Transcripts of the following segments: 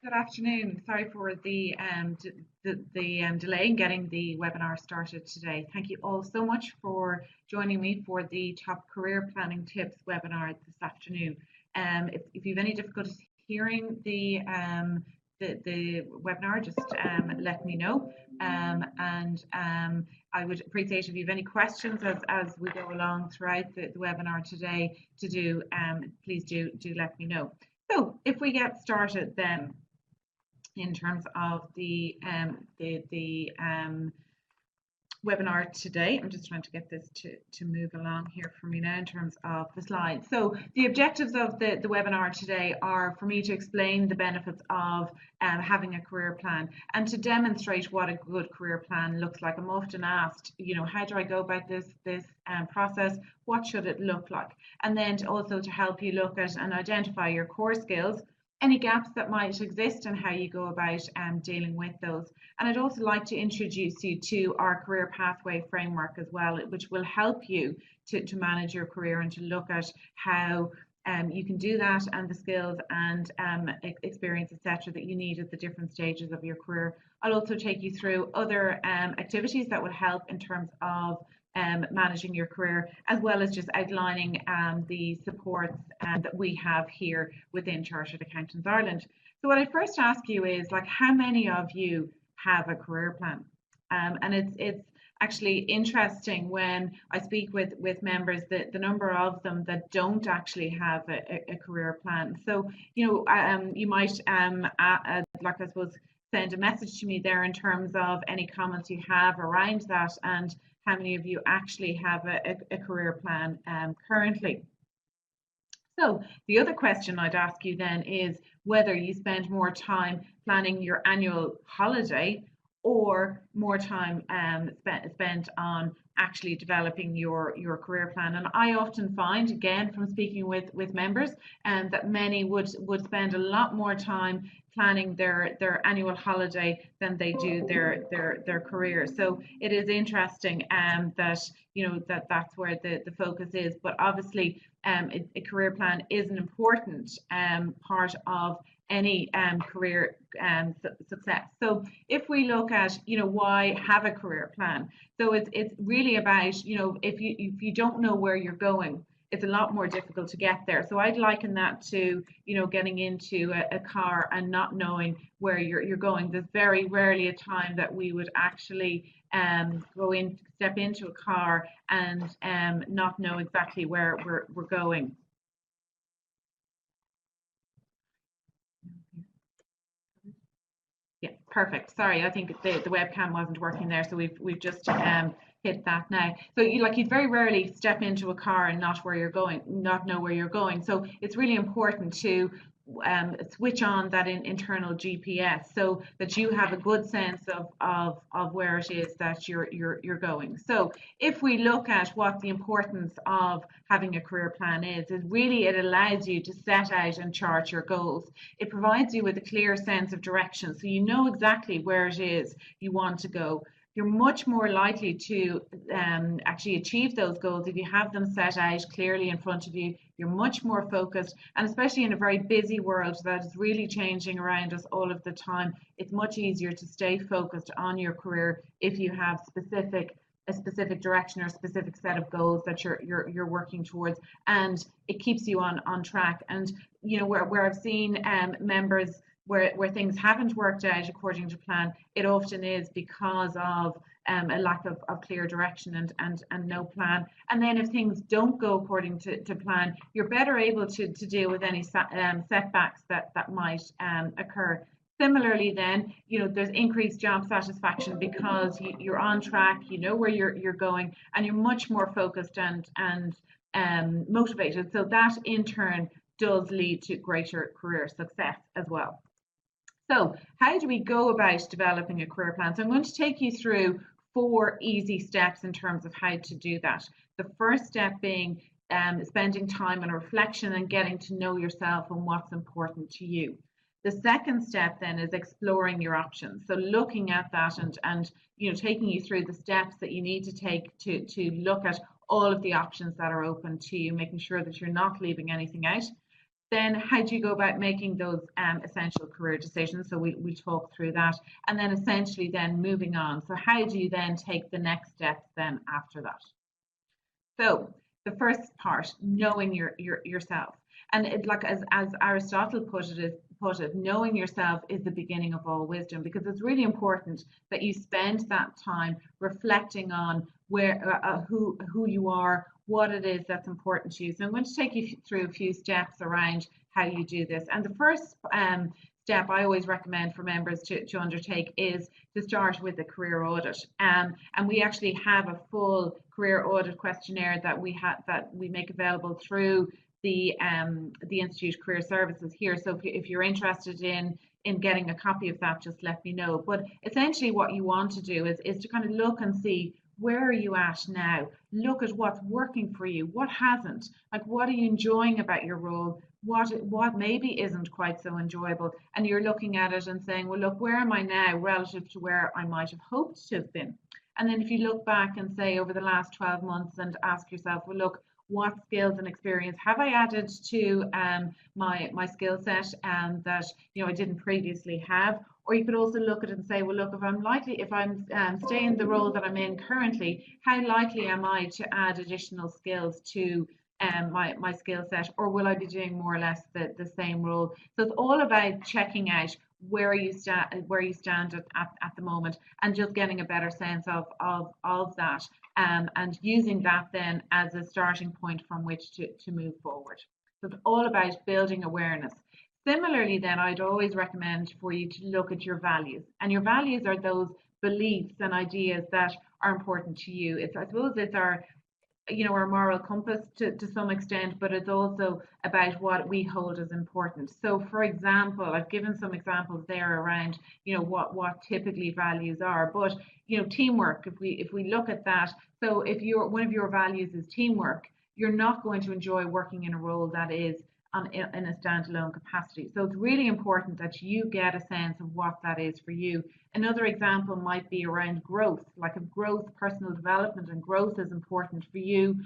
Good afternoon. Sorry for the delay in getting the webinar started today. Thank you all so much for joining me for the Top Career Planning Tips webinar this afternoon. If you have any difficulties hearing the webinar, just let me know. I would appreciate if you have any questions as we go along throughout the webinar today. Please do let me know. So if we get started then, in terms of the webinar today. I'm just trying to get this to move along here for me now in terms of the slides. So the objectives of the webinar today are for me to explain the benefits of having a career plan and to demonstrate what a good career plan looks like. I'm often asked, how do I go about this process? What should it look like? And then also to help you look at and identify your core skills, any gaps that might exist and how you go about dealing with those. And I'd also like to introduce you to our career pathway framework as well, which will help you to manage your career and to look at how you can do that and the skills and experience, etc., that you need at the different stages of your career. I'll also take you through other activities that will help in terms of managing your career, as well as just outlining the supports that we have here within Chartered Accountants Ireland. So what I first ask you is, how many of you have a career plan? And it's actually interesting when I speak with members that the number of them that don't actually have a career plan. So you might I suppose send a message to me there in terms of any comments you have around that and how many of you actually have a career plan currently. So the other question I'd ask you then is whether you spend more time planning your annual holiday or more time spent on actually developing your career plan. And I often find, again, from speaking with members, that many would spend a lot more time planning their annual holiday than they do their career. So it is interesting that that's where the focus is. But obviously, a career plan is an important part of any career success. So if we look at why have a career plan, so it's really about if you don't know where you're going, it's a lot more difficult to get there. So I'd liken that to getting into a car and not knowing where you're going. There's very rarely a time that we would actually step into a car and not know exactly where we're going. Yeah, perfect. Sorry, I think the webcam wasn't working there, so we've just hit that now. So you'd very rarely step into a car and not know where you're going. So it's really important to switch on that internal GPS so that you have a good sense of where it is that you're going. So if we look at what the importance of having a career plan is really it allows you to set out and chart your goals. It provides you with a clear sense of direction, so you know exactly where it is you want to go. You're much more likely to actually achieve those goals if you have them set out clearly in front of you. You're much more focused, and especially in a very busy world that is really changing around us all of the time, it's much easier to stay focused on your career if you have a specific direction or a specific set of goals that you're working towards, and it keeps you on track. And where I've seen members where things haven't worked out according to plan, it often is because of a lack of clear direction and no plan. And then if things don't go according to plan, you're better able to deal with any setbacks that might occur. Similarly, then, there's increased job satisfaction because you're on track, you know where you're going, and you're much more focused and motivated. So that in turn does lead to greater career success as well. So how do we go about developing a career plan? So I'm going to take you through 4 easy steps in terms of how to do that. The first step being spending time on reflection and getting to know yourself and what's important to you. The second step then is exploring your options. So looking at that and taking you through the steps that you need to take to look at all of the options that are open to you, making sure that you're not leaving anything out. Then how do you go about making those essential career decisions? So we talk through that. And then essentially then moving on. So how do you then take the next steps then after that? So the first part, knowing yourself. And it, like as Aristotle put it, knowing yourself is the beginning of all wisdom, because it's really important that you spend that time reflecting on who you are, what it is that's important to you. So I'm going to take you through a few steps around how you do this. And the first step I always recommend for members to undertake is to start with a career audit. And we actually have a full career audit questionnaire that we make available through the Institute Career Services here. So if you're interested in getting a copy of that, just let me know. But essentially what you want to do is to kind of look and see, where are you at now? Look at what's working for you, what hasn't, like what are you enjoying about your role, what maybe isn't quite so enjoyable, and you're looking at it and saying, well, look, where am I now relative to where I might have hoped to have been? And then if you look back and say over the last 12 months and ask yourself, well, look, what skills and experience have I added to my skill set that I didn't previously have? Or you could also look at it and say, well, look, if I'm staying in the role that I'm in currently, how likely am I to add additional skills to my skill set, or will I be doing more or less the same role? So it's all about checking out where you stand at the moment, and just getting a better sense of that, and using that then as a starting point from which to move forward. So it's all about building awareness. Similarly, then I'd always recommend for you to look at your values, and your values are those beliefs and ideas that are important to you. I suppose it's our moral compass to some extent, but it's also about what we hold as important. So for example, I've given some examples there around what typically values are, but teamwork, if we look at that, so if one of your values is teamwork, you're not going to enjoy working in a role that is in a standalone capacity. So it's really important that you get a sense of what that is for you. Another example might be around growth, like if growth, personal development and growth is important for you,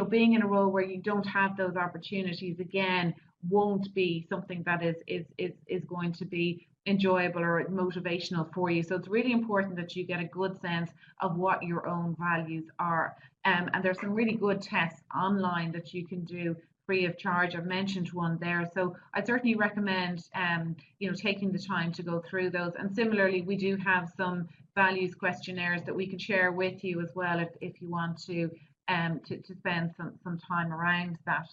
being in a role where you don't have those opportunities, again, won't be something that is going to be enjoyable or motivational for you. So it's really important that you get a good sense of what your own values are. And there's some really good tests online that you can do free of charge. I've mentioned one there, so I certainly recommend taking the time to go through those. And similarly, we do have some values questionnaires that we can share with you as well if you want to spend some time around that.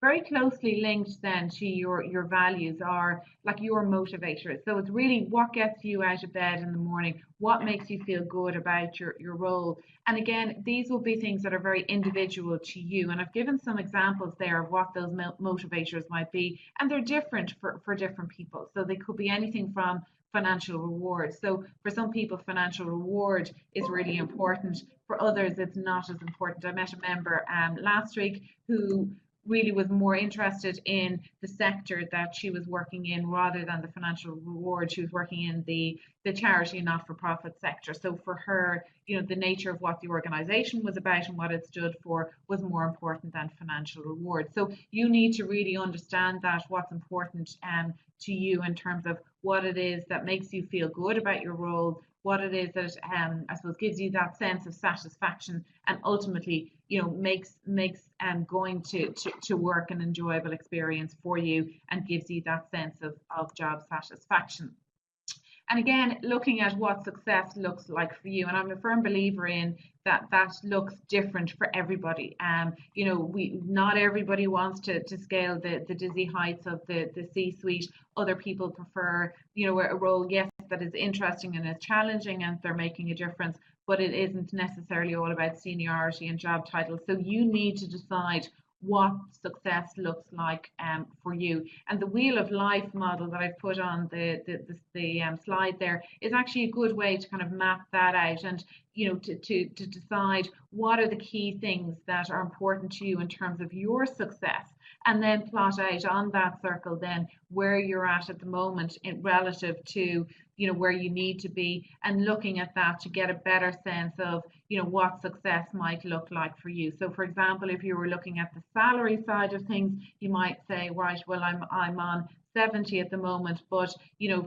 Very closely linked then to your values are like your motivators. So it's really what gets you out of bed in the morning, what makes you feel good about your role. And again, these will be things that are very individual to you. And I've given some examples there of what those motivators might be, and they're different for different people. So they could be anything from financial reward. So for some people, financial reward is really important. For others, it's not as important. I met a member last week who really was more interested in the sector that she was working in rather than the financial reward. She was working in the charity and not-for-profit sector. So for her, the nature of what the organization was about and what it stood for was more important than financial reward. So you need to really understand that, what's important to you in terms of what it is that makes you feel good about your role, what it is that I suppose gives you that sense of satisfaction, and ultimately makes going to work an enjoyable experience for you, and gives you that sense of job satisfaction. And again, looking at what success looks like for you, and I'm a firm believer in that looks different for everybody. Not everybody wants to scale the dizzy heights of the C-suite. Other people prefer a role, yes, that is interesting and is challenging and they're making a difference, but it isn't necessarily all about seniority and job titles. So you need to decide what success looks like for you. And the wheel of life model that I've put on the slide there is actually a good way to kind of map that out, and to decide what are the key things that are important to you in terms of your success, and then plot out on that circle then where you're at the moment in relative to where you need to be, and looking at that to get a better sense of, what success might look like for you. So for example, if you were looking at the salary side of things, you might say, right, well, I'm on 70 at the moment, but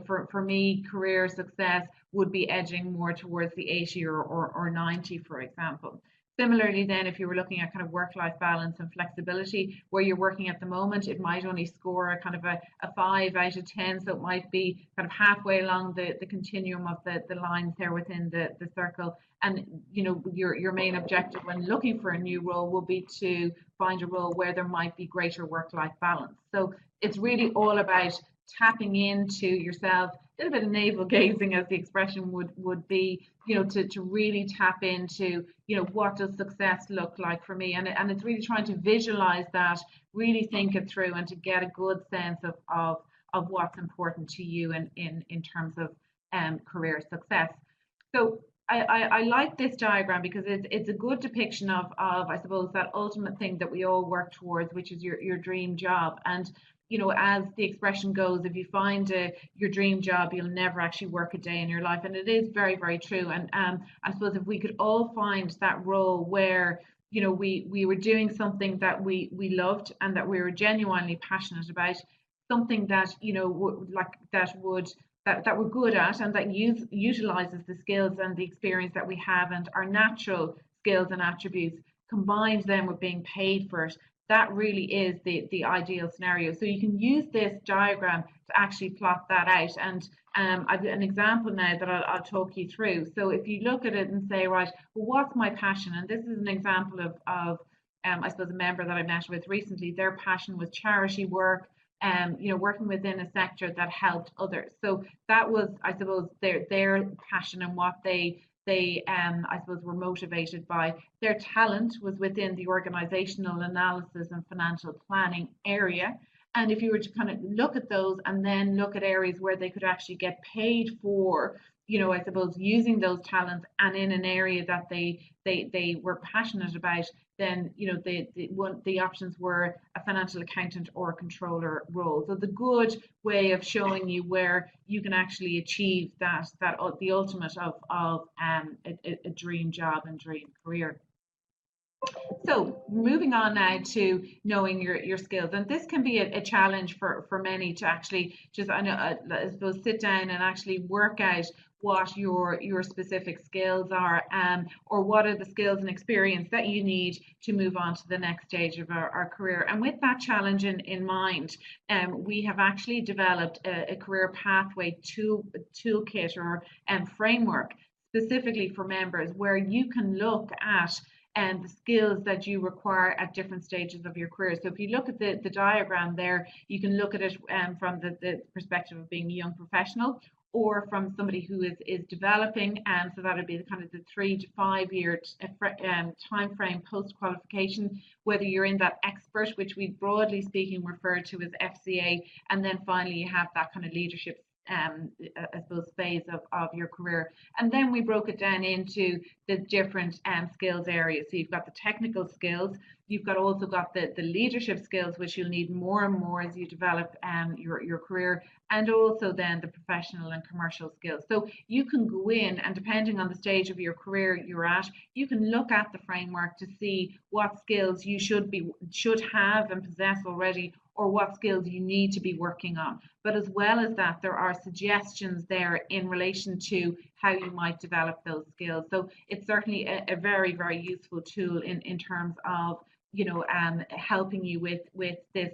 for me, career success would be edging more towards the 80 or 90, for example. Similarly, then, if you were looking at kind of work-life balance and flexibility, where you're working at the moment, it might only score a kind of a 5 out of 10, so it might be kind of halfway along the continuum of the lines there within the circle. And your main objective when looking for a new role will be to find a role where there might be greater work-life balance. So it's really all about tapping into yourself, a little bit of navel gazing, as the expression would be, to really tap into, what does success look like for me? And it's really trying to visualize that, really think it through, and to get a good sense of what's important to you in terms of career success. So I like this diagram because it's a good depiction of I suppose that ultimate thing that we all work towards, which is your dream job. And as the expression goes, if you find your dream job, you'll never actually work a day in your life. And it is very, very true. And I suppose if we could all find that role where we were doing something that we loved and that we were genuinely passionate about, something that that we're good at, and that utilizes the skills and the experience that we have and our natural skills and attributes, combined then with being paid for it, that really is the ideal scenario. So you can use this diagram to actually plot that out. And I've got an example now that I'll talk you through. So if you look at it and say, right, well, what's my passion? And this is an example of I suppose, a member that I met with recently. Their passion was charity work, working within a sector that helped others. So that was, I suppose, their passion, and what they I suppose were motivated by. Their talent was within the organizational analysis and financial planning area. And if you were to kind of look at those and then look at areas where they could actually get paid for, I suppose, using those talents, and in an area that they were passionate about, then the options were a financial accountant or a controller role. So the good way of showing you where you can actually achieve that the ultimate of a dream job and dream career. So moving on now to knowing your skills, and this can be a challenge for many to actually just, I suppose, sit down and actually work out what your specific skills are, or what are the skills and experience that you need to move on to the next stage of our career. And with that challenge in mind, we have actually developed a career pathway toolkit or framework specifically for members, where you can look at the skills that you require at different stages of your career. So if you look at the diagram there, you can look at it from the perspective of being a young professional, or from somebody who is developing, and so that would be the kind of the 3 to 5 year time frame post qualification, whether you're in that expert, which we broadly speaking refer to as FCA, and then finally you have that kind of leadership I suppose phase of your career. And then we broke it down into the different skills areas. So you've got the technical skills, you've also got the leadership skills, which you'll need more and more as you develop your career, and also then the professional and commercial skills. So you can go in, and depending on the stage of your career you're at, you can look at the framework to see what skills you should have and possess already, or what skills you need to be working on. But as well as that, there are suggestions there in relation to how you might develop those skills. So it's certainly a very, very useful tool in terms of helping you with this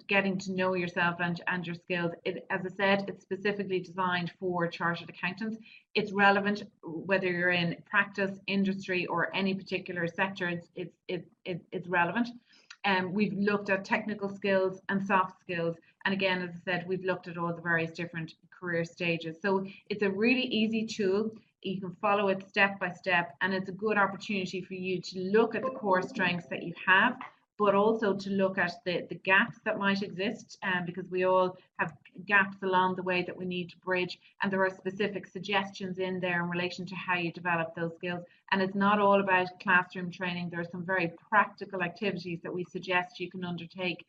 getting to know yourself and your skills. As I said, it's specifically designed for chartered accountants. It's relevant whether you're in practice, industry, or any particular sector. It's relevant. We've looked at technical skills and soft skills. And again, as I said, we've looked at all the various different career stages. So it's a really easy tool. You can follow it step by step, and it's a good opportunity for you to look at the core strengths that you have, but also to look at the gaps that might exist, because we all have gaps along the way that we need to bridge, and there are specific suggestions in there in relation to how you develop those skills. And it's not all about classroom training. There are some very practical activities that we suggest you can undertake,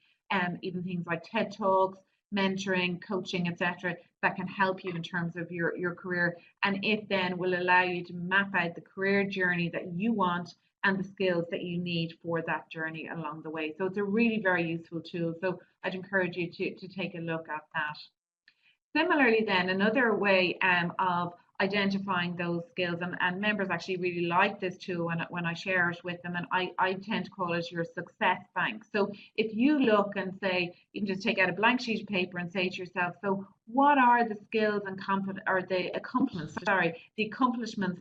even things like TED Talks, mentoring, coaching, etc., that can help you in terms of your career. And it then will allow you to map out the career journey that you want and the skills that you need for that journey along the way. So it's a really very useful tool. So I'd encourage you to take a look at that. Similarly, then another way of identifying those skills, and members actually really like this tool when I share it with them, and I tend to call it your success bank. So if you look and say, you can just take out a blank sheet of paper and say to yourself, so what are the skills and the accomplishments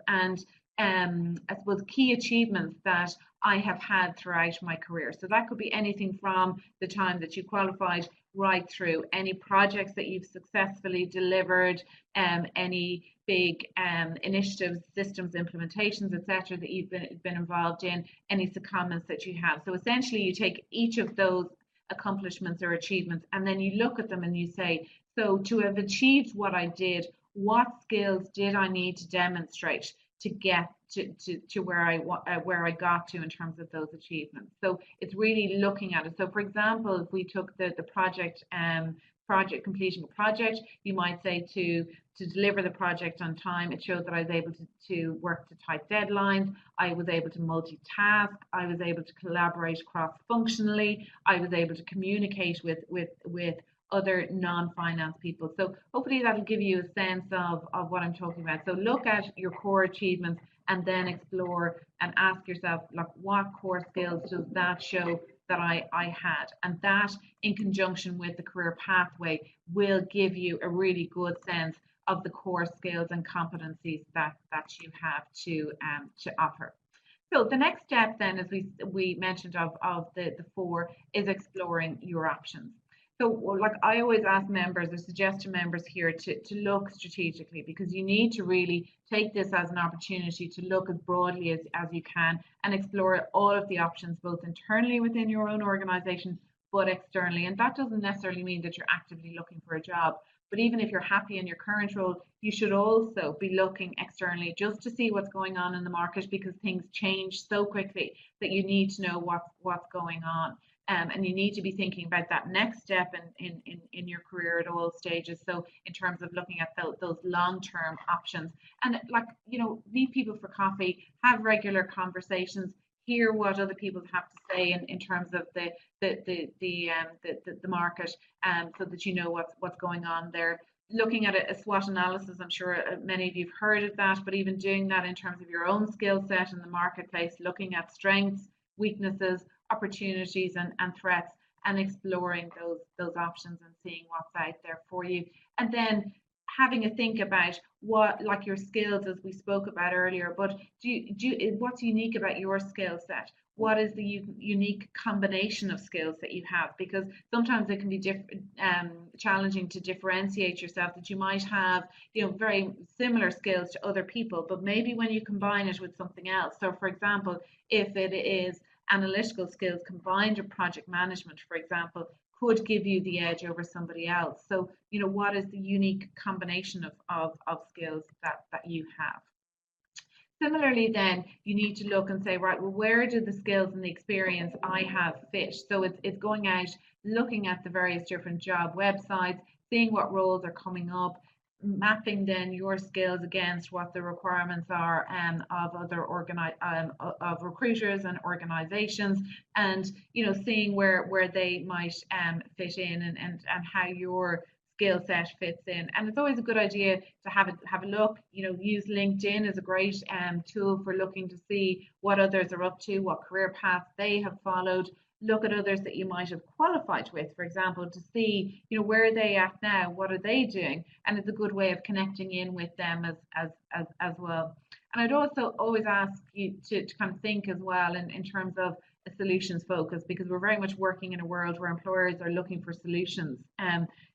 and I suppose key achievements that I have had throughout my career. So that could be anything from the time that you qualified right through, any projects that you've successfully delivered, any big initiatives, systems, implementations, etc., that you've been involved in, any secondments that you have. So essentially, you take each of those accomplishments or achievements, and then you look at them and you say, so to have achieved what I did, what skills did I need to demonstrate to get to where I got to in terms of those achievements. So it's really looking at it. So for example, if we took the project completing a project, you might say to deliver the project on time, it showed that I was able to work to tight deadlines, I was able to multitask, I was able to collaborate cross-functionally, I was able to communicate with other non-finance people. So hopefully that'll give you a sense of what I'm talking about. So look at your core achievements and then explore and ask yourself, like, what core skills does that show that I had? And that, in conjunction with the career pathway, will give you a really good sense of the core skills and competencies that you have to offer. So the next step then, as we mentioned of the four, is exploring your options. So like I always ask members or suggest to members here to look strategically, because you need to really take this as an opportunity to look as broadly as you can and explore all of the options, both internally within your own organization, but externally. And that doesn't necessarily mean that you're actively looking for a job. But even if you're happy in your current role, you should also be looking externally just to see what's going on in the market, because things change so quickly that you need to know what's going on. And you need to be thinking about that next step in your career at all stages. So in terms of looking at those long-term options, and like, meet people for coffee, have regular conversations, hear what other people have to say in terms of the market, so that you know what's going on there. Looking at a SWOT analysis, I'm sure many of you've heard of that, but even doing that in terms of your own skill set in the marketplace, looking at strengths, weaknesses, opportunities and threats, and exploring those options and seeing what's out there for you. And then having a think about what, like your skills, as we spoke about earlier, but what's unique about your skill set? What is the unique combination of skills that you have? Because sometimes it can be challenging to differentiate yourself, that you might have, very similar skills to other people, but maybe when you combine it with something else. So for example, if it is analytical skills combined with project management, for example, could give you the edge over somebody else. So, what is the unique combination of skills that you have? Similarly, then you need to look and say, right, well, where do the skills and the experience I have fit? So it's going out, looking at the various different job websites, seeing what roles are coming up, mapping then your skills against what the requirements are of other of recruiters and organizations, and seeing where they might fit in, and how your skill set fits in. And it's always a good idea to have a look. Use LinkedIn as a great tool for looking to see what others are up to, what career paths they have followed. Look at others that you might have qualified with, for example, to see, where are they at now, what are they doing, and it's a good way of connecting in with them as well. And I'd also always ask you to kind of think as well in terms of a solutions focus, because we're very much working in a world where employers are looking for solutions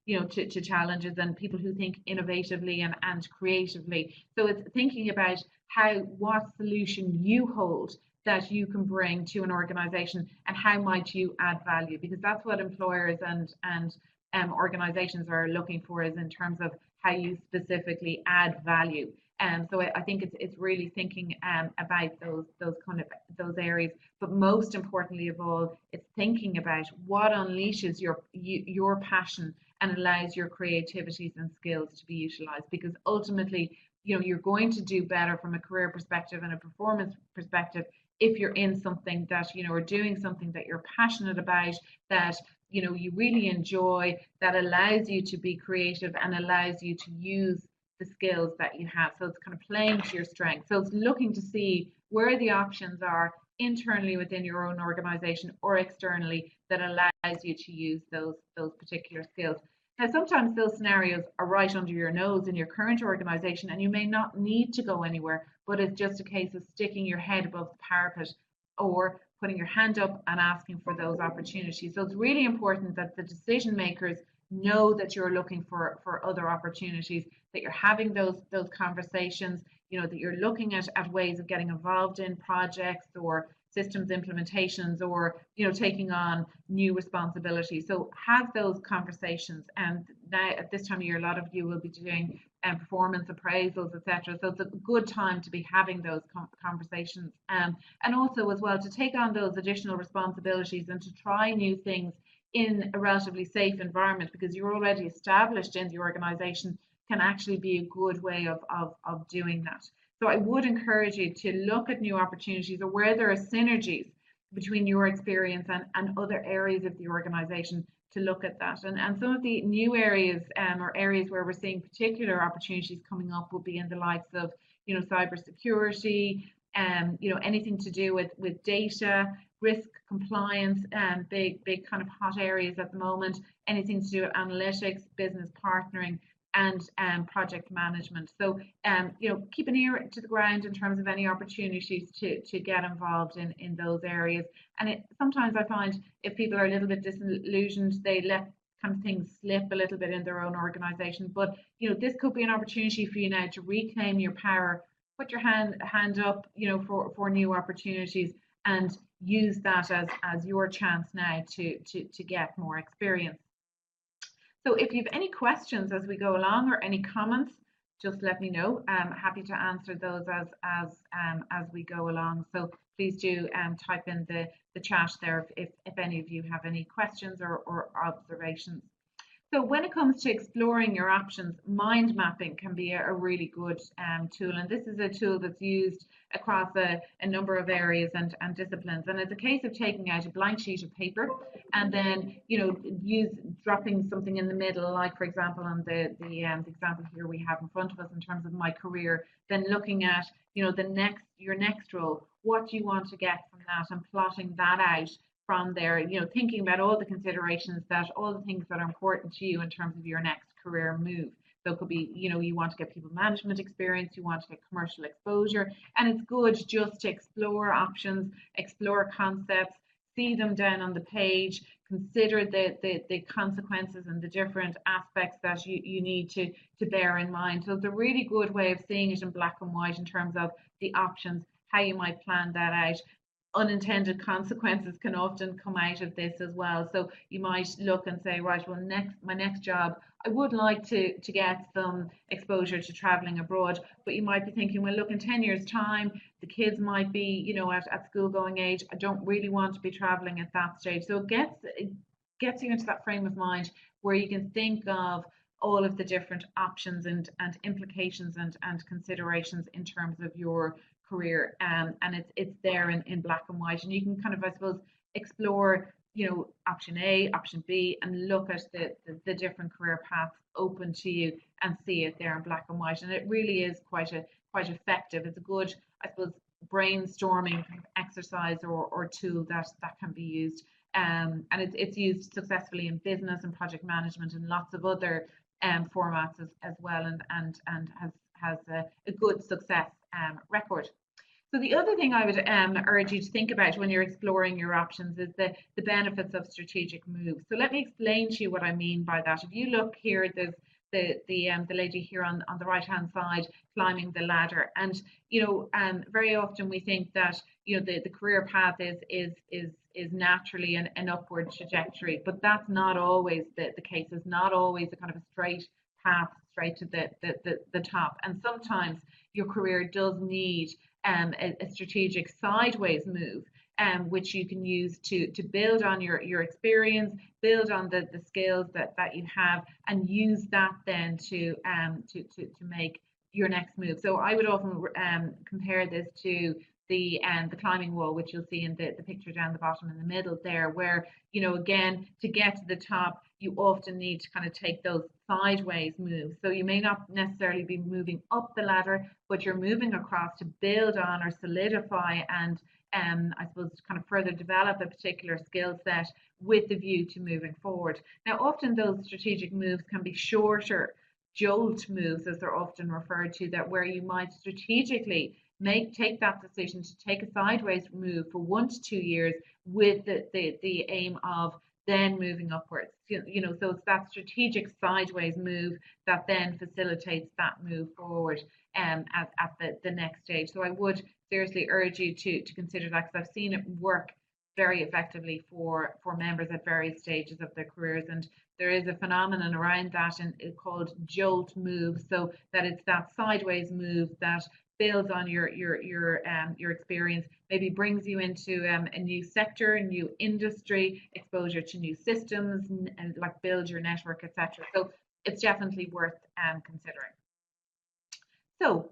to challenges, and people who think innovatively and creatively. So it's thinking about what solution you hold that you can bring to an organization, and how might you add value, because that's what employers and organizations are looking for, is in terms of how you specifically add value. So I think it's really thinking about those areas, but most importantly of all, it's thinking about what unleashes your passion and allows your creativities and skills to be utilized. Because ultimately, you're going to do better from a career perspective and a performance perspective if you're in something that or doing something that you're passionate about, that you really enjoy, that allows you to be creative and allows you to use the skills that you have. So it's kind of playing to your strengths. So it's looking to see where the options are internally within your own organization or externally that allows you to use those particular skills. Now, sometimes those scenarios are right under your nose in your current organization, and you may not need to go anywhere, but it's just a case of sticking your head above the parapet or putting your hand up and asking for those opportunities. So it's really important that the decision makers know that you're looking for other opportunities, that you're having those conversations, that you're looking at ways of getting involved in projects or systems implementations, or taking on new responsibilities. So have those conversations. And now at this time of year, a lot of you will be doing performance appraisals, etc. So it's a good time to be having those conversations, and also as well to take on those additional responsibilities and to try new things in a relatively safe environment, because you're already established in the organization, can actually be a good way of doing that. So I would encourage you to look at new opportunities or where there are synergies between your experience and other areas of the organization, to look at that. And some of the new areas or areas where we're seeing particular opportunities coming up will be in the likes of cybersecurity, anything to do with data, risk compliance, big kind of hot areas at the moment, anything to do with analytics, business partnering, and project management. So keep an ear to the ground in terms of any opportunities to get involved in those areas. And sometimes I find if people are a little bit disillusioned, they let kind of things slip a little bit in their own organization. But this could be an opportunity for you now to reclaim your power, put your hand up, for new opportunities, and use that as your chance now to get more experience. So if you have any questions as we go along or any comments, just let me know. I'm happy to answer those as we go along. So please do type in the chat there if any of you have any questions or observations. So when it comes to exploring your options, mind mapping can be a really good tool. And this is a tool that's used across a number of areas and disciplines. And it's a case of taking out a blank sheet of paper and then, dropping something in the middle, like for example, on the example here we have in front of us in terms of my career, then looking at, your next role, what do you want to get from that, and plotting that out from there, thinking about all the considerations, that all the things that are important to you in terms of your next career move. So it could be, you want to get people management experience, you want to get commercial exposure, and it's good just to explore options, explore concepts, see them down on the page, consider the consequences and the different aspects that you need to bear in mind. So it's a really good way of seeing it in black and white in terms of the options, how you might plan that out. Unintended consequences can often come out of this as well. So you might look and say, right, well, my next job, I would like to get some exposure to traveling abroad, but you might be thinking, well, look, in 10 years time, the kids might be, at school going age. I don't really want to be traveling at that stage. So it gets you into that frame of mind where you can think of all of the different options and implications and considerations in terms of your career, and it's there in black and white, and you can kind of, I suppose, explore option A, option B, and look at the different career paths open to you and see it there in black and white. And it really is quite effective. It's a good, I suppose, brainstorming exercise or tool that can be used, and it's used successfully in business and project management and lots of other formats as well, and has a good success record. So the other thing I would urge you to think about when you're exploring your options is the benefits of strategic moves. So let me explain to you what I mean by that. If you look here, there's the lady here on the right hand side climbing the ladder, and very often we think that the career path is naturally an upward trajectory, but that's not always the case. It's not always a kind of a straight path straight to the top, and sometimes your career does need a strategic sideways move, which you can use to build on your experience, build on the skills that you have, and use that then to make your next move. So I would often compare this to the climbing wall, which you'll see in the picture down the bottom in the middle there, where, you know, again, to get to the top, you often need to kind of take those sideways moves. So you may not necessarily be moving up the ladder, but you're moving across to build on or solidify and I suppose kind of further develop a particular skill set with the view to moving forward. Now, often those strategic moves can be shorter jolt moves, as they're often referred to, that where you might strategically take that decision to take a sideways move for 1 to 2 years with the aim of then moving upwards. You know, so it's that strategic sideways move that then facilitates that move forward at the next stage. So I would seriously urge you to consider that, because I've seen it work very effectively for members at various stages of their careers. And there is a phenomenon around that, and it's called jolt move. So that it's that sideways move that builds on your experience, maybe brings you into a new sector, a new industry, exposure to new systems, and like build your network, etc. So it's definitely worth considering. So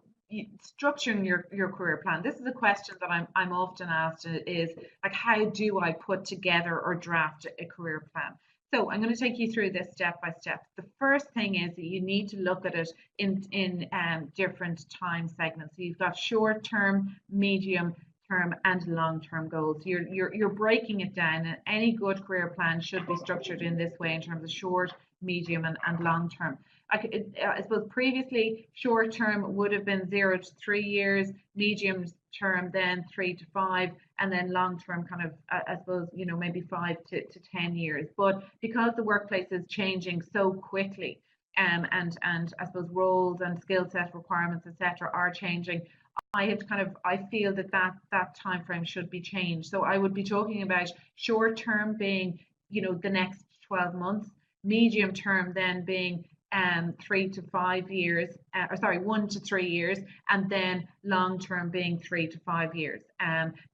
structuring your career plan. This is a question that I'm often asked, is like, how do I put together or draft a career plan? So I'm going to take you through this step by step. The first thing is that you need to look at it in different time segments. So you've got short term, medium term, and long term goals. You're breaking it down, and any good career plan should be structured in this way in terms of short, medium, and long term. I suppose previously short term would have been 0 to 3 years, medium term then 3 to 5, and then long term kind of I suppose, you know, maybe 5 to 10 years. But because the workplace is changing so quickly, and I suppose roles and skill set requirements, etc., are changing, I feel that time frame should be changed. So I would be talking about short term being, you know, the next 12 months, medium term then being 3 to 5 years, or sorry, 1 to 3 years, and then long term being 3 to 5 years,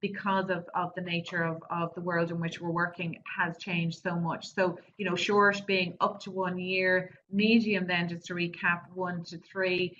because of the nature of the world in which we're working has changed so much. So, you know, short being up to 1 year, medium then, just to recap, 1 to 3,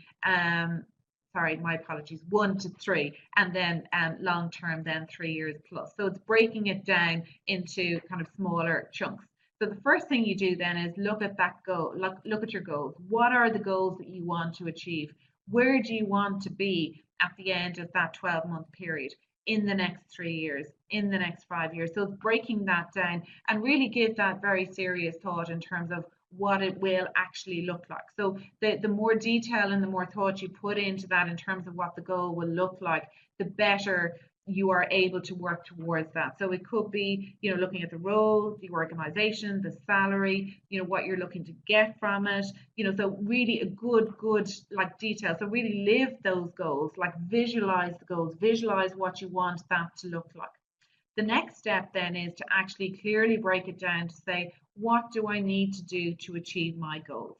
sorry, my apologies, 1 to 3, and then long term then 3 years plus. So it's breaking it down into kind of smaller chunks. So the first thing you do then is look at that goal, look at your goals. What are the goals that you want to achieve? Where do you want to be at the end of that 12-month period, in the next 3 years, in the next 5 years? So breaking that down, and really give that very serious thought in terms of what it will actually look like. So the more detail and the more thought you put into that in terms of what the goal will look like, the better you are able to work towards that. So it could be, you know, looking at the role, the organization, the salary, you know, what you're looking to get from it, you know, so really a good like detail. So really live those goals, like visualize the goals, visualize what you want that to look like. The next step then is to actually clearly break it down to say, what do I need to do to achieve my goals?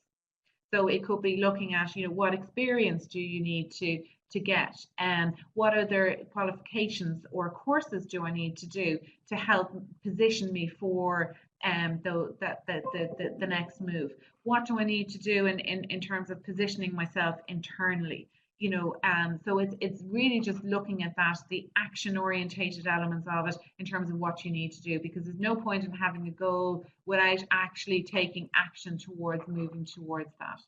So it could be looking at, you know, what experience do you need to get, and what other qualifications or courses do I need to do to help position me for the next move? What do I need to do in terms of positioning myself internally? You know, so it's really just looking at that, the action orientated elements of it in terms of what you need to do, because there's no point in having a goal without actually taking action towards moving towards that.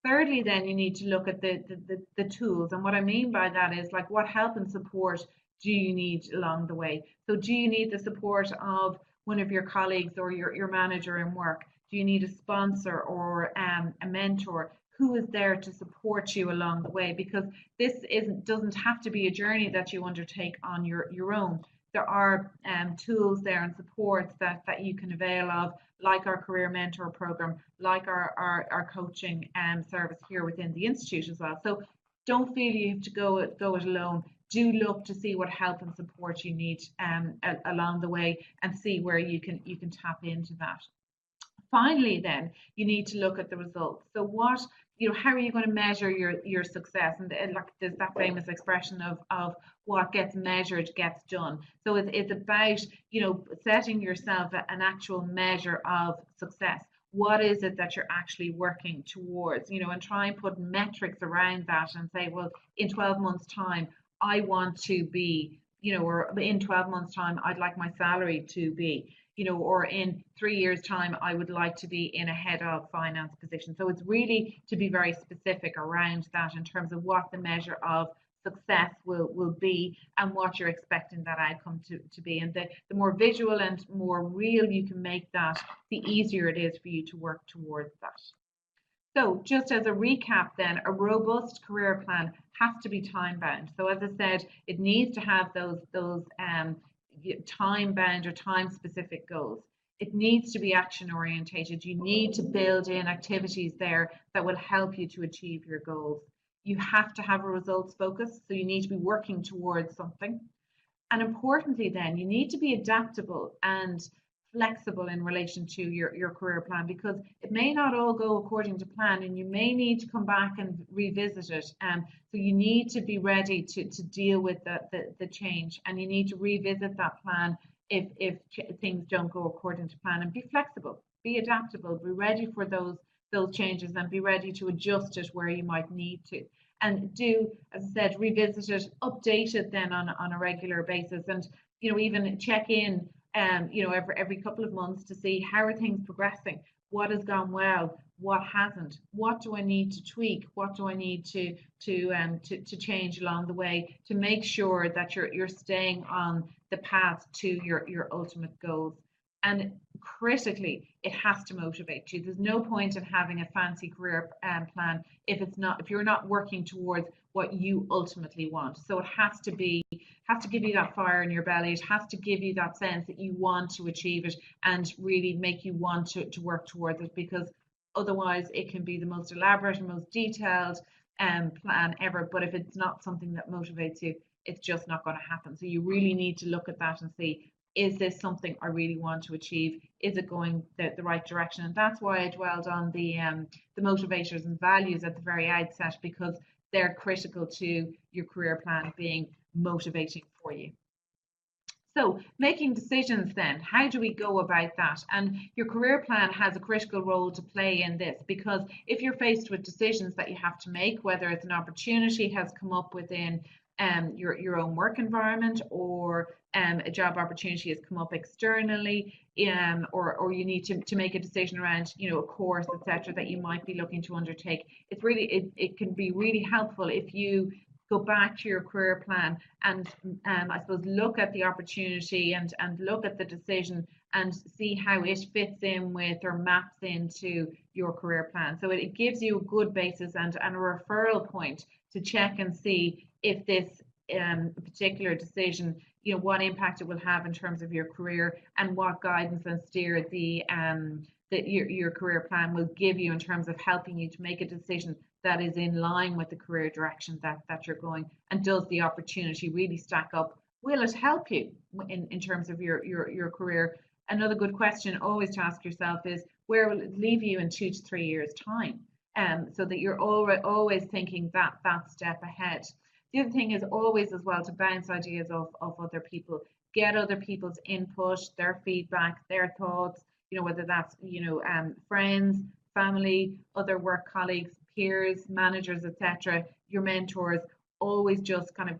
Thirdly, then you need to look at the tools. And what I mean by that is, like, what help and support do you need along the way? So do you need the support of one of your colleagues or your manager in work? Do you need a sponsor or a mentor? Who is there to support you along the way? Because this doesn't have to be a journey that you undertake on your own. There are tools there and supports that you can avail of, like our career mentor program, like our coaching service here within the institute as well. So don't feel you have to go it alone. Do look to see what help and support you need along the way, and see where you can tap into that. Finally, then you need to look at the results. So what, how are you going to measure your success? And like there's that famous expression of what gets measured gets done. So it's about, setting yourself an actual measure of success. What is it that you're actually working towards, and try and put metrics around that and say, well, in 12 months time, I want to be, or in 12 months time, I'd like my salary to be, or in 3 years' time, I would like to be in a head of finance position. So it's really to be very specific around that in terms of what the measure of success will be and what you're expecting that outcome to be. And the more visual and more real you can make that, the easier it is for you to work towards that. So just as a recap then, a robust career plan has to be time bound. So as I said, it needs to have those time bound or time specific goals. It needs to be action orientated. You need to build in activities there that will help you to achieve your goals. You have to have a results focus, so you need to be working towards something. And importantly, then, you need to be adaptable and flexible in relation to your career plan, because it may not all go according to plan and you may need to come back and revisit it. So you need to be ready to deal with the change, and you need to revisit that plan if things don't go according to plan, and be flexible, be adaptable, be ready for those changes and be ready to adjust it where you might need to. And do, as I said, revisit it, update it then on a regular basis, and even check in every couple of months to see how are things progressing, what has gone well, what hasn't, what do I need to tweak, what do I need to change along the way to make sure that you're staying on the path to your ultimate goals. And critically, it has to motivate you. There's no point in having a fancy career plan if you're not working towards what you ultimately want. So it has to give you that fire in your belly. It has to give you that sense that you want to achieve it and really make you want to work towards it, because otherwise it can be the most elaborate and most detailed plan ever, but if it's not something that motivates you, it's just not going to happen. So you really need to look at that and see, is this something I really want to achieve? Is it going the right direction? And that's why I dwelled on the motivators and values at the very outset, because they're critical to your career plan being motivating for you. So making decisions then, how do we go about that? And your career plan has a critical role to play in this, because if you're faced with decisions that you have to make, whether it's an opportunity has come up within your own work environment, or a job opportunity has come up externally, or you need to make a decision around a course, etc., that you might be looking to undertake. It can be really helpful if you go back to your career plan and I suppose look at the opportunity and look at the decision and see how it fits in with or maps into your career plan. So it gives you a good basis and a referral point to check and see if this particular decision, what impact it will have in terms of your career, and what guidance and steer your career plan will give you in terms of helping you to make a decision that is in line with the career direction that you're going. And does the opportunity really stack up? Will it help you in terms of your career? Another good question always to ask yourself is, where will it leave you in 2 to 3 years time? So that you're always thinking that step ahead. The other thing is always as well to bounce ideas of other people, get other people's input, their feedback, their thoughts, whether that's friends, family, other work colleagues, peers, managers, etc., your mentors. Always just kind of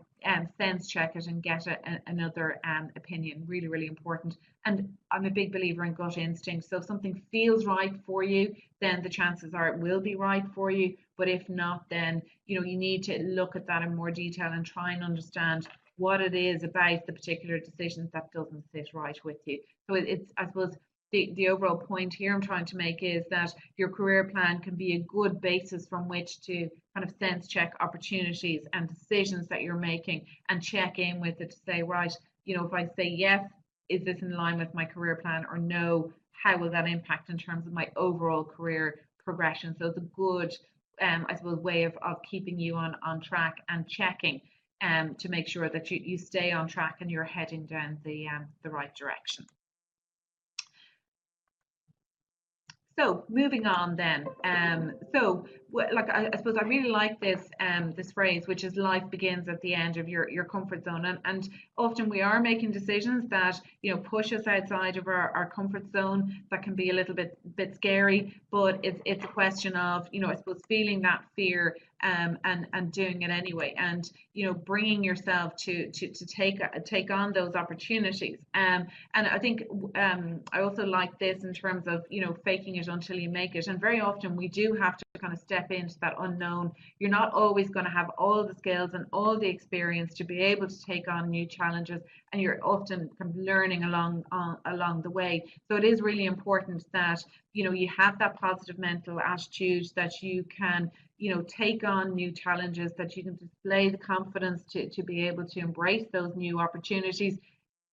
sense check it and get another opinion. Really, really important. And I'm a big believer in gut instinct. So if something feels right for you, then the chances are it will be right for you. But if not, then you need to look at that in more detail and try and understand what it is about the particular decision that doesn't sit right with you. So it's, I suppose, the overall point here I'm trying to make is that your career plan can be a good basis from which to kind of sense check opportunities and decisions that you're making, and check in with it to say, right, if I say yes, is this in line with my career plan, or no, how will that impact in terms of my overall career progression? So it's a good I suppose way of keeping you on track and checking to make sure that you stay on track and you're heading down the right direction. So moving on then. Like I suppose I really like this phrase, which is life begins at the end of your comfort zone. And often we are making decisions that, you know, push us outside of our comfort zone. That can be a little bit scary, but it's a question of, you know, I suppose feeling that fear, and doing it anyway, and, you know, bringing yourself to take on those opportunities. And I think, I also like this in terms of, you know, faking it until you make it. And very often we do have to kind of step into that unknown. You're not always going to have all the skills and all the experience to be able to take on new challenges, and you're often kind of learning along the way. So it is really important that, you know, you have that positive mental attitude, that you can, you know, take on new challenges, that you can display the confidence to be able to embrace those new opportunities.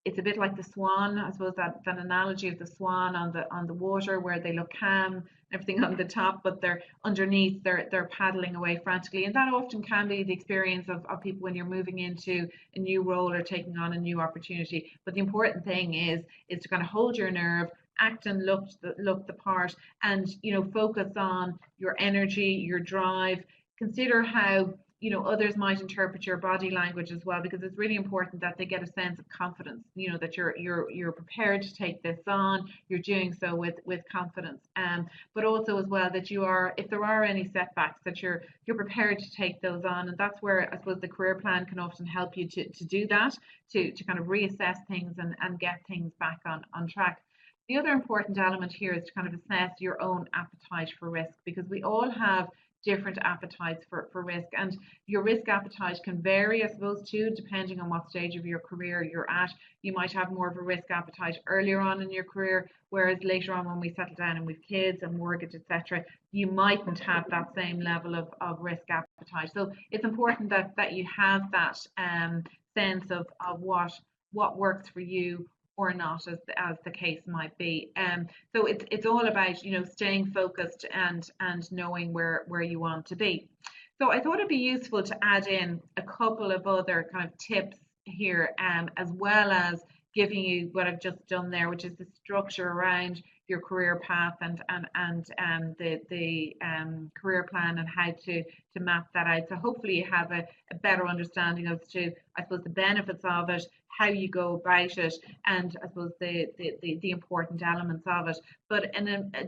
It's a bit like the swan, I suppose, that analogy of the swan on the water, where they look calm, everything on the top, but they're underneath, they're paddling away frantically. And that often can be the experience of people when you're moving into a new role or taking on a new opportunity. But the important thing is to kind of hold your nerve, act and look the part, and, you know, focus on your energy, your drive. Consider how, you know, others might interpret your body language as well, because it's really important that they get a sense of confidence, you know, that you're prepared to take this on, you're doing so with confidence. But also as well that you are, if there are any setbacks, that you're prepared to take those on. And that's where I suppose the career plan can often help you to do that, to kind of reassess things and get things back on track. The other important element here is to kind of assess your own appetite for risk, because we all have different appetites for risk, and your risk appetite can vary, I suppose, too, depending on what stage of your career you're at. You might have more of a risk appetite earlier on in your career, whereas later on, when we settle down and we've kids and mortgage, etc., you mightn't have that same level of risk appetite. So it's important that you have that, sense of what works for you or not, as the case might be. So it's all about, you know, staying focused and knowing where you want to be. So I thought it'd be useful to add in a couple of other kind of tips here, as well as giving you what I've just done there, which is the structure around your career path, and the career plan, and how to map that out. So hopefully you have a better understanding as to, I suppose, the benefits of it, how you go about it, and I suppose the important elements of it. But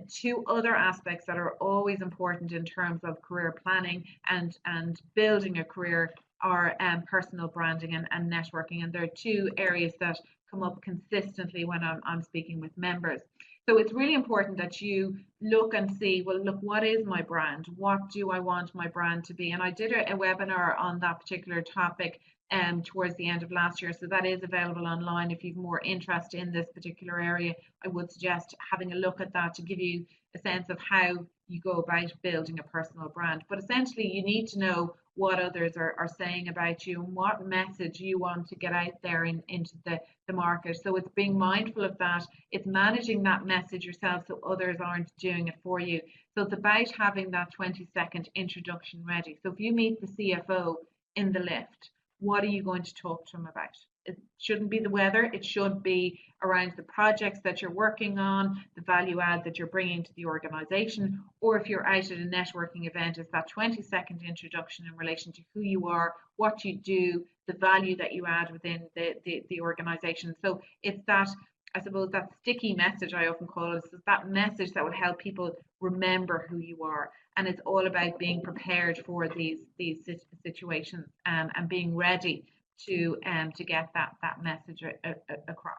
two other aspects that are always important in terms of career planning and building a career are, personal branding and networking. And there are two areas that come up consistently when I'm speaking with members. So it's really important that you look and see, well, look, what is my brand? What do I want my brand to be? And I did a webinar on that particular topic, towards the end of last year. So that is available online. If you've more interest in this particular area, I would suggest having a look at that to give you a sense of how you go about building a personal brand. But essentially, you need to know what others are saying about you and what message you want to get out there into the market. So it's being mindful of that. It's managing that message yourself so others aren't doing it for you. So it's about having that 20-second introduction ready. So if you meet the CFO in the lift, what are you going to talk to him about? It shouldn't be the weather. It should be around the projects that you're working on, the value add that you're bringing to the organization. Or if you're out at a networking event, it's that 20-second introduction in relation to who you are, what you do, the value that you add within the organization. So it's that, I suppose, that sticky message, I often call it. It's that message that will help people remember who you are. And it's all about being prepared for these situations, and being ready to get that message across.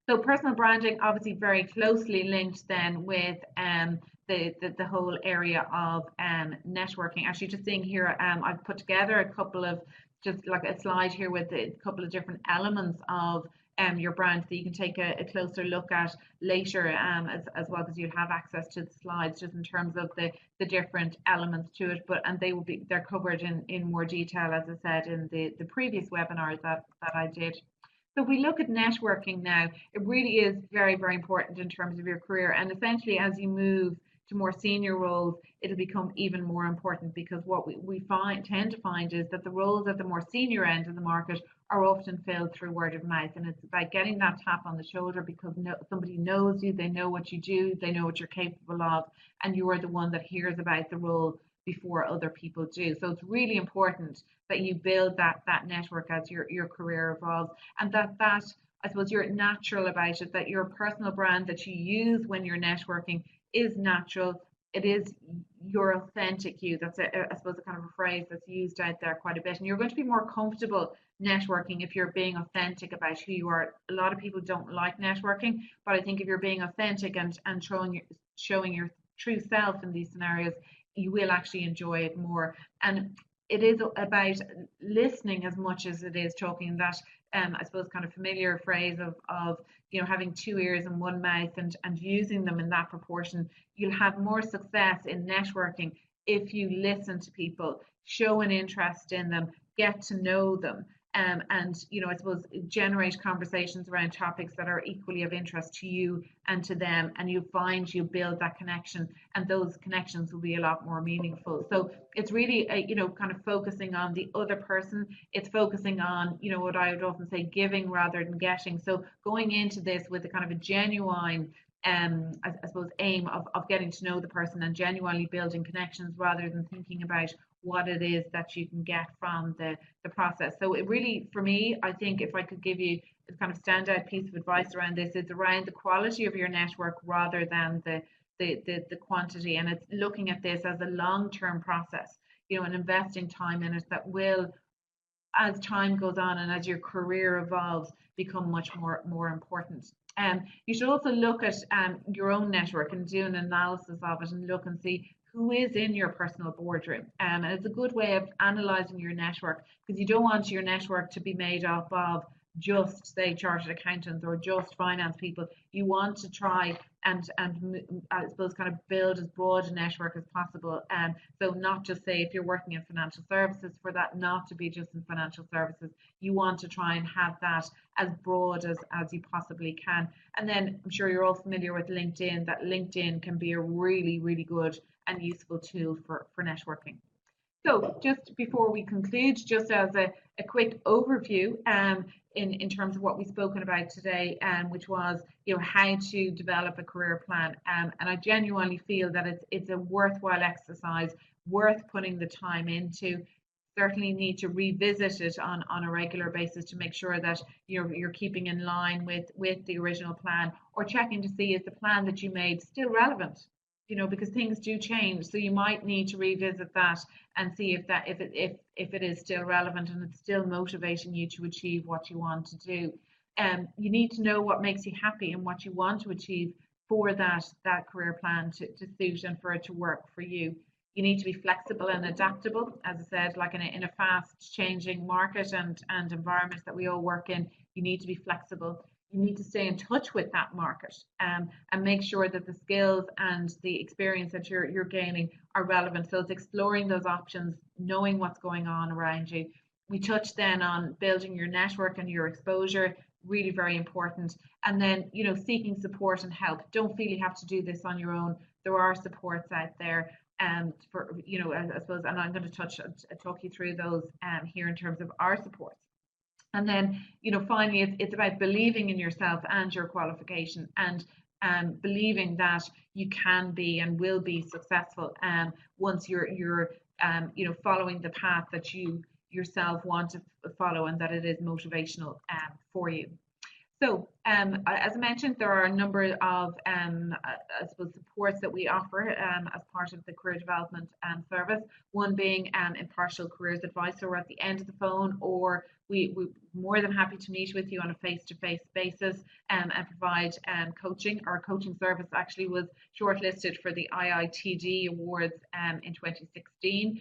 So personal branding, obviously very closely linked then with the whole area of networking. Actually, just seeing here, I've put together a couple of, just like a slide here with a couple of different elements of your brand that you can take a closer look at later, as well, because you'll have access to the slides just in terms of the different elements to it. But they're covered in more detail, as I said, in the previous webinar that I did. So if we look at networking now, it really is very, very important in terms of your career. And essentially, as you move to more senior roles, it'll become even more important, because what we tend to find is that the roles at the more senior end of the market are often filled through word of mouth, and it's about getting that tap on the shoulder because somebody knows you, they know what you do, they know what you're capable of, and you are the one that hears about the role before other people do. So it's really important that you build that network as your career evolves, and that I suppose you're natural about it, that your personal brand that you use when you're networking is natural. It is your authentic you. That's I suppose a kind of a phrase that's used out there quite a bit. And you're going to be more comfortable networking if you're being authentic about who you are. A lot of people don't like networking, but I think if you're being authentic and showing your true self in these scenarios, you will actually enjoy it more. And it is about listening as much as it is talking. That I suppose kind of familiar phrase of having two ears and one mouth, and using them in that proportion. You'll have more success in networking if you listen to people, show an interest in them, get to know them, and I suppose generate conversations around topics that are equally of interest to you and to them, and you find you build that connection, and those connections will be a lot more meaningful. So it's really kind of focusing on the other person. It's focusing on what I would often say, giving rather than getting. So going into this with a kind of a genuine I suppose aim of getting to know the person and genuinely building connections rather than thinking about what it is that you can get from the process. So it really, for me, I think if I could give you a kind of standout piece of advice around this, it's around the quality of your network rather than the quantity. And it's looking at this as a long-term process, and investing time in it that will, as time goes on and as your career evolves, become much more important. You should also look at your own network and do an analysis of it and look and see who is in your personal boardroom. And it's a good way of analysing your network, because you don't want your network to be made up of just, say, chartered accountants or just finance people. You want to try and I suppose kind of build as broad a network as possible. So not just, say, if you're working in financial services, for that not to be just in financial services. You want to try and have that as broad as you possibly can. And then I'm sure you're all familiar with LinkedIn, that LinkedIn can be a really, really good and useful tool for networking. So just before we conclude, just as a quick overview in terms of what we've spoken about today, which was how to develop a career plan, and I genuinely feel that it's a worthwhile exercise, worth putting the time into. Certainly need to revisit it on a regular basis to make sure that you're keeping in line with the original plan, or checking to see is the plan that you made still relevant, because things do change. So you might need to revisit that and see if it is still relevant and it's still motivating you to achieve what you want to do. You need to know what makes you happy and what you want to achieve for that career plan to suit and for it to work for you. You need to be flexible and adaptable, as I said, like in a fast changing market and environment that we all work in. You need to be flexible. You need to stay in touch with that market, and make sure that the skills and the experience that you're gaining are relevant. So it's exploring those options, knowing what's going on around you. We touched then on building your network and your exposure, really very important. And then seeking support and help. Don't feel you have to do this on your own. There are supports out there. For I suppose, and I'm going to talk you through those here in terms of our supports. And then finally, it's about believing in yourself and your qualification, and believing that you can be and will be successful once you're following the path that you yourself want to follow, and that it is motivational for you. So, as I mentioned, there are a number of, I suppose, supports that we offer as part of the career development service. One being impartial careers advice, so we're at the end of the phone, or we're more than happy to meet with you on a face-to-face basis and provide coaching. Our coaching service actually was shortlisted for the IITD Awards in 2016.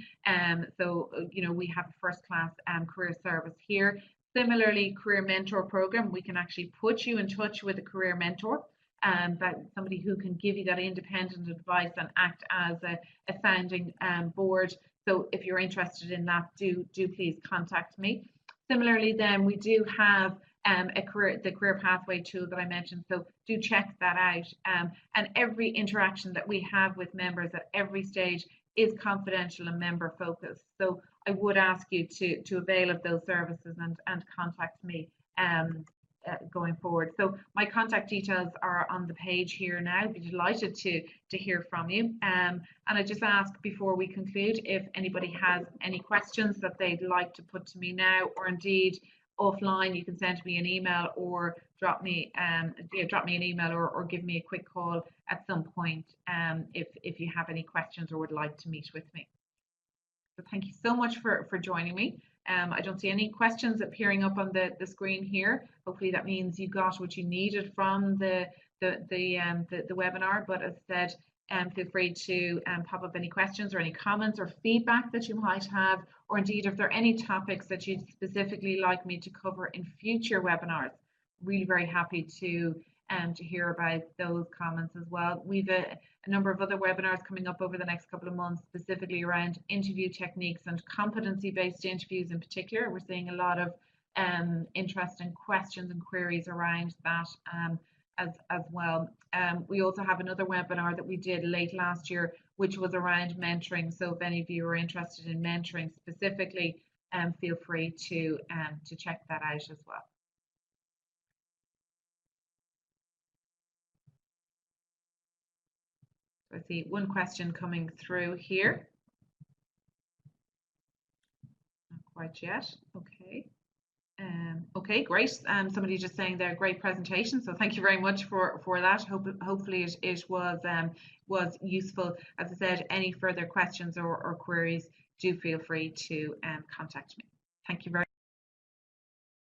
So, we have a first-class career service here. Similarly, career mentor program, we can actually put you in touch with a career mentor, but somebody who can give you that independent advice and act as a sounding board. So if you're interested in that, do please contact me. Similarly, then we do have the career pathway tool that I mentioned. So do check that out. And every interaction that we have with members at every stage is confidential and member focused. So I would ask you to avail of those services and contact me going forward. So my contact details are on the page here now. I'd be delighted to hear from you. And I just ask before we conclude if anybody has any questions that they'd like to put to me now, or indeed offline, you can send me an email or drop me an email or give me a quick call at some point if you have any questions or would like to meet with me. So thank you so much for joining me. I don't see any questions appearing up on the screen here. Hopefully that means you got what you needed from the webinar. But as I said, feel free to pop up any questions or any comments or feedback that you might have, or indeed if there are any topics that you'd specifically like me to cover in future webinars. Really very happy to hear about those comments as well. We've a number of other webinars coming up over the next couple of months, specifically around interview techniques and competency-based interviews in particular. We're seeing a lot of interesting questions and queries around that as well. We also have another webinar that we did late last year, which was around mentoring. So if any of you are interested in mentoring specifically, feel free to check that out as well. I see one question coming through here. Not quite yet. Okay. Okay, great. Somebody just saying there, great presentation. So thank you very much for that. Hopefully it was useful. As I said, any further questions or queries, do feel free to contact me. Thank you very much.